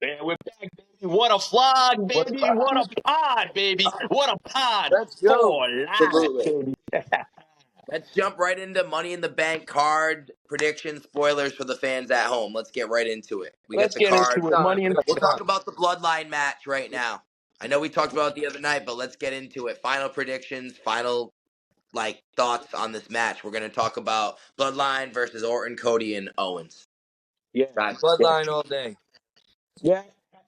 Man, we're back, baby. What a flog, baby. What a pod, baby. What a pod Let's go. for life, Absolutely. baby. Let's jump right into Money in the Bank card prediction spoilers for the fans at home. Let's get right into it. We got Let's the get card. into it. Money in We'll talk about the Bloodline match right now. I know we talked about it the other night, but let's get into it. Final predictions, final thoughts on this match. We're gonna talk about Bloodline versus Orton, Cody, and Owens. yeah, Guys, Bloodline all day. yeah.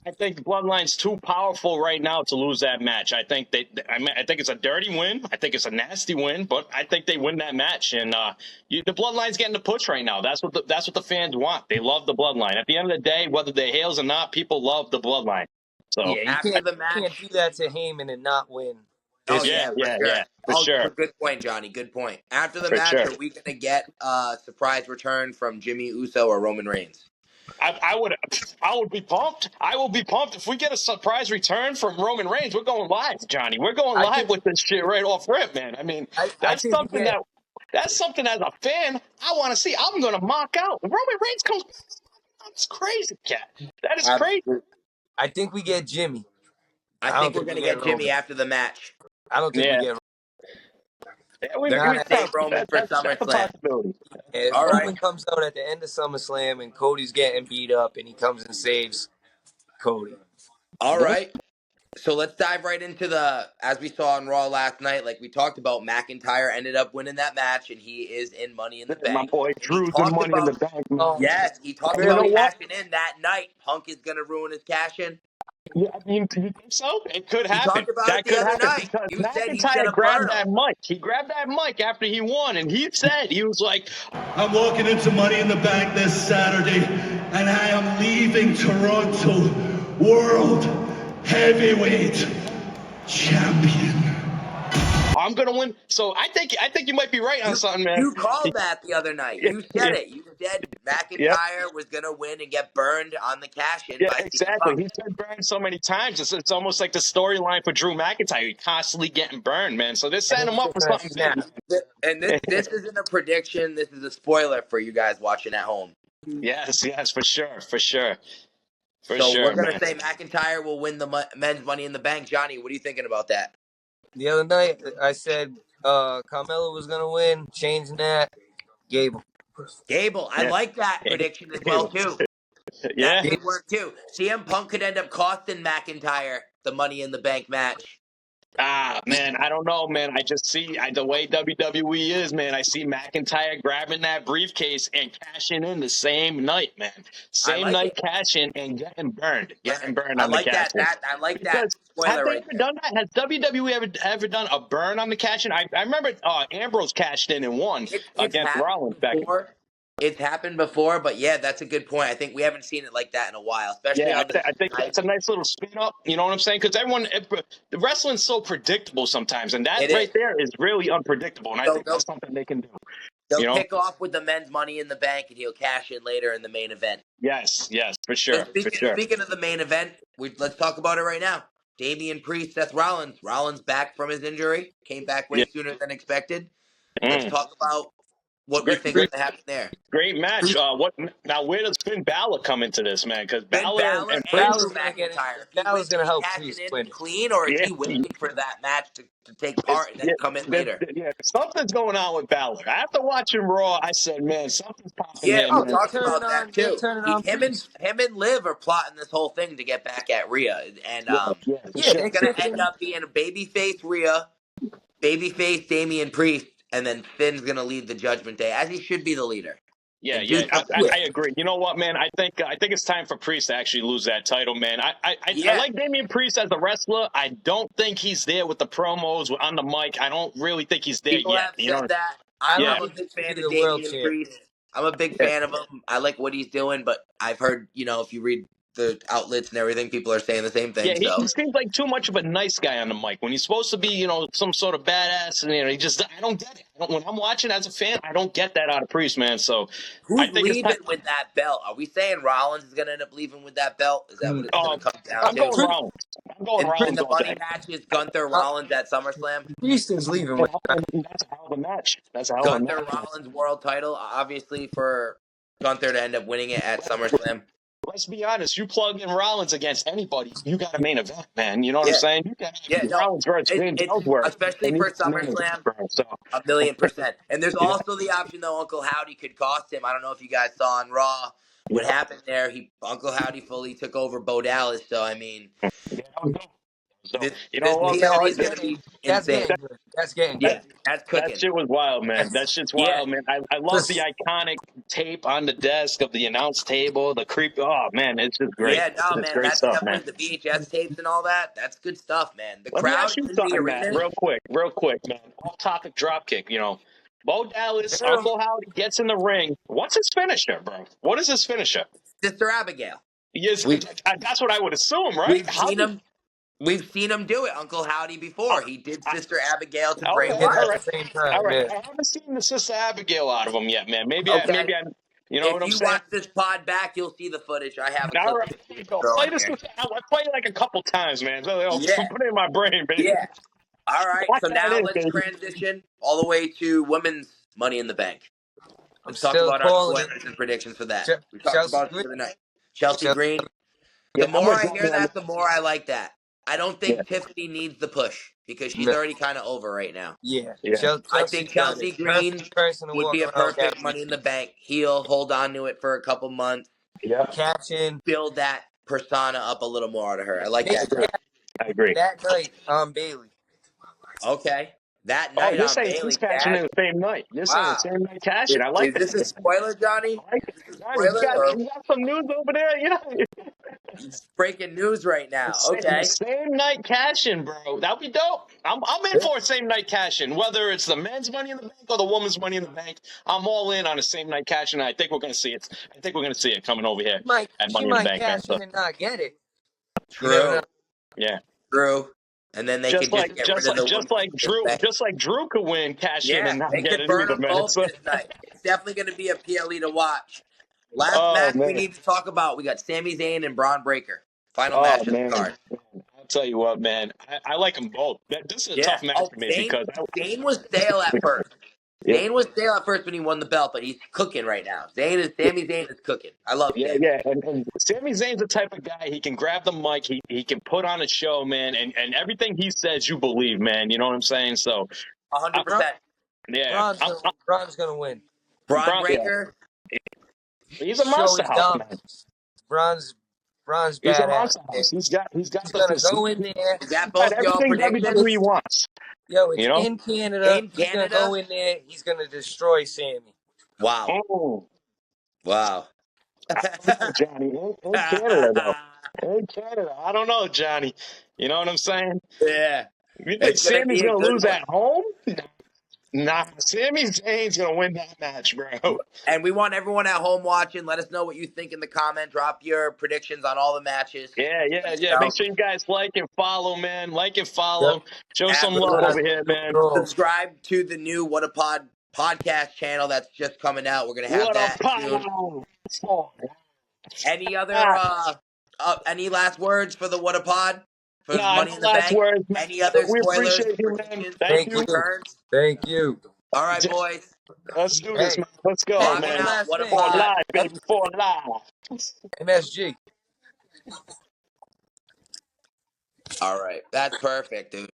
I think Bloodline's too powerful right now to lose that match. I think I think it's a dirty win. I think it's a nasty win, but I think they win that match. And the Bloodline's getting the push right now. That's what the fans want. They love the Bloodline. At the end of the day, whether they're heels or not, people love the Bloodline. So Yeah, you after the can't match, do that to Heyman and not win. oh yeah, for sure. for sure, Good point, Johnny. Good point. After the for match, sure. are we gonna get a surprise return from Jimmy Uso or Roman Reigns? I would be pumped. I will be pumped if we get a surprise return from Roman Reigns. We're going live, Johnny. We're going live with this shit right off rip, man. I mean, that's something as a fan I want to see. I'm going to mock out. Roman Reigns comes. That's crazy, cat. That is crazy. I think we get Jimmy. I think we're gonna get Jimmy after the match. I don't think we get. They're gonna save Roman for that's a SummerSlam. possibility. If All Roman right. comes out at the end of SummerSlam and Cody's getting beat up and he comes and saves Cody. All right. So let's dive right into as we saw on Raw last night, like we talked about, McIntyre ended up winning that match, and he is in Money in the My Bank. boy Drew's in Money in the Bank, man. Yes, he talked You know about what? cashing in that night. Punk is going to ruin his cash in. Yeah, I mean, do you think so? It could He happen. talked about That it the could other happen night. because You said he's McIntyre going to burn grabbed that him. mic. He grabbed that mic after he won, and he said, he was like, I'm walking into Money in the Bank this Saturday, and I am leaving Toronto World Heavyweight Champion. I'm going to win. So I think you might be right on something, man. You called that the other night. You said it. You said McIntyre was going to win and get burned on the cash-in Yeah, by CM exactly. Punk. He's been burned so many times. It's almost like the storyline for Drew McIntyre. He's constantly getting burned, man. So they're setting him up for something big. And this isn't a prediction. This is a spoiler for you guys watching at home. Yes, for sure. We're going to say McIntyre will win the men's Money in the Bank. Johnny, what are you thinking about that? The other night, I said Carmelo was going to win. Changing that, Gable. I like that prediction as well, too. Yeah. That could work, too. CM Punk could end up costing McIntyre the Money in the Bank match. Man, I don't know, man. I just see the way WWE is, man. I see McIntyre grabbing that briefcase and cashing in the same night, man. Same night cashing and getting burned. I like that. I like that spoiler have they right ever done that? Has WWE ever done a burn on the cash-in? I remember Ambrose cashed in and won against Rollins back. It's happened before, but yeah, that's a good point. I think we haven't seen it like that in a while, especially on I think that's a nice little spin up. You know what I'm saying? Because the wrestling's so predictable sometimes, and that there is really unpredictable. And I think that's something they can do. They'll kick off with the men's Money in the Bank, and he'll cash in later in the main event. Yes, for sure. Speaking of the main event, let's talk about it right now. Damian Priest, Seth Rollins. Rollins back from his injury, came back way sooner than expected. Let's talk about what we think is going to happen there. Great match. Where does Finn Balor come into this, man? Because Balor and Drew McIntyre. Balor's going to help Priest win clean, or is he waiting for that match to take part and then come in later? Yeah, something's going on with Balor. After watching Raw, I said, man, something's popping. Yeah, we talked about that too. Him and Liv are plotting this whole thing to get back at Rhea, and it's going to end up being a babyface Rhea, babyface Damian Priest, and then Finn's going to lead the Judgment Day, as he should be the leader. Yeah, I agree. You know what, man? I think it's time for Priest to actually lose that title, man. I like Damian Priest as a wrestler. I don't think he's there with the promos on the mic. I don't really think he's there yet. You know that. I'm a big fan of Damian Priest. I'm a big fan of him. I like what he's doing, but I've heard, if you read the outlets and everything, people are saying the same thing. Yeah, he seems like too much of a nice guy on the mic when he's supposed to be, some sort of badass. And I don't get it. When I'm watching as a fan, I don't get that out of Priest, man. So who's leaving with that belt? Are we saying Rollins is going to end up leaving with that belt? Is that what it's going to come down to? I'm going Rollins. And the money match is Gunther Rollins at SummerSlam. Priest is leaving with that. That's a hell of a match. Gunther Rollins world title, obviously for Gunther to end up winning it at SummerSlam. let's be honest. You plug in Rollins against anybody, you got a main event, man. You know what I'm Yeah, saying? You got yeah, no, Rollins versus James it's Ellsworth, especially and you for got a main event, SummerSlam, bro. So 1,000,000%. And there's yeah, also the option though, Uncle Howdy could cost him. I don't know if you guys saw on Raw what yeah, happened there. Uncle Howdy fully took over Bo Dallas. So I mean, yeah, that was dope. So you this know what, Yeah, man? PLE that's is going to getting be insane. good. That's getting That Yeah, good. that's that cooking. shit was wild, man. That That's shit's Yeah, wild, man. I love the just iconic tape on the desk of the announce table, the creep. Oh man, it's just great. yeah, no, It's man, great that's stuff, man. definitely the VHS tapes and all that. That's good stuff, man. The Let me crowd ask you in the something, Matt, arena, real quick, man. Off topic dropkick, you know. Bo Dallas, yeah, Uncle Howdy gets in the ring. What's his finisher, bro? What is his finisher? Sister Abigail. Yes, We've that's what I would assume, right? we've How seen did? him. We've seen him do it, Uncle Howdy, before. He did I, Sister Abigail to Bray okay, they did all at Wyatt. the right, same all time. right. Yeah, I haven't seen the Sister Abigail out of him yet, man. Okay. You know what If I'm you saying? watch this pod back, you'll see the footage. I have a All clip right, of it there we you can go. throw Play in this. here. I played it like a couple times, man. So Yeah, put it in my brain, baby. yeah. All right. Lock So that now in, let's baby. transition all the way to women's Money in the Bank. I'm Let's talk still about our calling it spoilers and predictions for that. We talked Chelsea about it Green. the other night. Chelsea Chelsea, Green. The Yeah, I'm more with I hear Johnny on that, the more I like that. I don't this. think Tiffany needs the push because she's no, already kind of over right now. yeah, Yeah, I Chelsea think got it. Chelsea Green Perfect person to would walk be a around that perfect week. Money in the Bank heel. Hold on to it for a couple months. yeah, Cash in. Build that persona up a little more out of her. I like Maybe that too. I agree. that night on Bailey. Okay. That Oh, night you're on saying she's Bailey, cashing Dad. in the same night. You're saying the Wow. same night cashing. I like Is that. this a spoiler, Johnny? I like Is it. this a Johnny, spoiler or you got some news over there? You know, it's breaking news right now? the Okay. same night cashing, bro. That'd be dope. I'm in for a same night cashing, whether it's the men's Money in the Bank or the women's Money in the Bank. I'm all in on a same night cashing. I think we're gonna see it. I think we're gonna see it coming over here at She Money in the might Bank, man. cash So in and not get it. You never know. True. yeah, True. And then they could just get rid of the women's bank. just like Drew could win, cash in Yeah, and not they get could it burn either, them man. both So, this night. It's definitely going to be a PLE to watch. Last oh match we man, need to talk about. We got Sami Zayn and Braun Breaker. Final oh match of the man. card. I'll tell you what, man. I like them both. This is a Yeah. tough match Oh, for me because Zayn was stale at first. yeah, Zayn was stale at first when he won the belt, but he's cooking right now. Sami Zayn is cooking. I love yeah, Sami. yeah. And Sami Zayn's the type of guy he can grab the mic, he can put on a show, man, and everything he says you believe, man. You know what I'm saying? So, I, 100%. yeah, Braun's gonna win. Braun yeah, Breaker. he's a Show monster his house, man. dominance. Braun's He's a badass. monster house. He's got He's the gonna physique. go in there. Is that He's got both y'all everything WWE predictions? wants. Yo, You it's know? in Canada. In He's gonna go Canada? in there. He's gonna destroy Sammy. Wow. Oh, Wow. I don't know, Johnny. In Canada, though. In Canada, I don't know, Johnny. You know what I'm saying? Yeah. You think It's going to Sammy's be a gonna good lose one. at home? Nah, Sami Zayn's gonna win that match, bro. And we want everyone at home watching. Let us know what you think in the comment. Drop your predictions on all the matches. Yeah, yeah, You yeah. Make know, sure you guys like and follow, man. Like and Yep. follow. Show some love absolutely. over here, man. Subscribe to the new What a Pod podcast channel that's just coming out. We're going to have What a that soon. power! Any other, any last words for the What a Pod? For Nah, Money no in the last Bank? words, man. Any other We spoilers, appreciate you, man. predictions, Thank Thank you. you. returns? Thank you. All right, boys. Let's do this, Hey, man. Let's go, hey, Logging one man. out. last What a thing. For Pod. life, baby. For life. MSG. All right. That's perfect, dude.